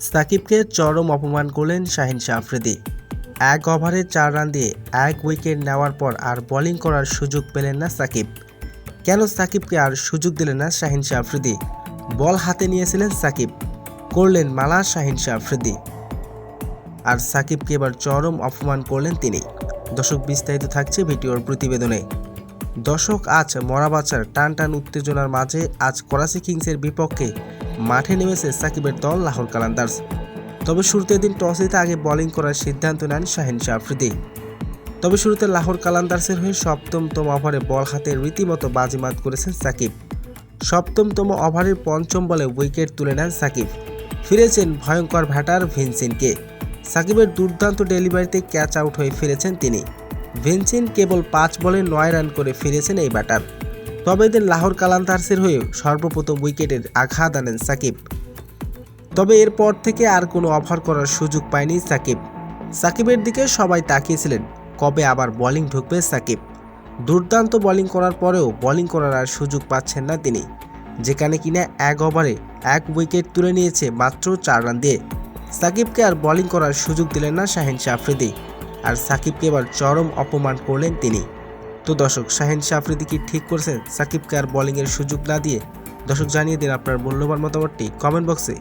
সাকিবকে চরম অপমান করলেন শাহীন আফ্রিদি। এক ওভারে 4 রান দিয়ে 1 উইকেট নেওয়ার পর আর বোলিং করার সুযোগ পেলেন না সাকিব। কেন সাকিবকে আর সুযোগ দিলেন না শাহীন আফ্রিদি? বল হাতে নিয়েছিলেন সাকিব, করলেন মালা শাহীন আফ্রিদি, আর সাকিবকে এবার চরম অপমান করলেন তিনি। দর্শক, বিস্তারিত থাকছে ভিডিওর প্রতিবেদনে। দর্শক, আজ মরাবাচার টান টান উত্তেজনার মাঝে আজ করাচি কিংসের বিপক্ষে মাঠে নেমেছে সাকিবের দল লাহোর কালান্দার্স। তবে শুরুতে দিন টস জিতে আগে বোলিং করার সিদ্ধান্ত নেন শাহীন আফ্রিদি। তবে শুরুতে লাহোর কালান্দার্সের হয়ে সপ্তমতম ওভারে বল হাতে রীতিমতো বাজিমাত করেছেন সাকিব। সপ্তমতম ওভারের পঞ্চম বলে উইকেট তুলে নেন সাকিব। ফিরেছেন ভয়ঙ্কর ব্যাটার ভিনসেনকে। সাকিবের দুর্দান্ত ডেলিভারিতে ক্যাচ আউট হয়ে ফিরেছেন তিনি। ভিনসেন কেবল 5 বলে 9 রান করে ফিরেছেন এই ব্যাটার। তবে এদিন লাহোর কালান্দার্সের হয়ে সর্বপ্রথম উইকেটের আঘাত আনেন সাকিব। তবে এরপর থেকে আর কোনো ওভার করার সুযোগ পায়নি সাকিব। সাকিবের দিকে সবাই তাকিয়েছিলেন কবে আবার বোলিং ঢুকবে সাকিব। দুর্দান্ত বোলিং করার পরেও বোলিং করার আর সুযোগ পাচ্ছেন না তিনি, যেখানে কিনা 1 ওভারে 1 উইকেট তুলে নিয়েছে মাত্র 4 রান দিয়ে। সাকিবকে আর বোলিং করার সুযোগ দিলেন না শাহীন আফ্রিদি, আর সাকিবকে এবার চরম অপমান করলেন তিনি। তো দর্শক, শাহীন আফ্রিদি কি ঠিক করেছেন সাকিবকে আর বোলিংয়ের সুযোগ না দিয়ে? দর্শক, জানিয়ে দিন আপনার মূল্যবান মতামতটি কমেন্ট বক্সে।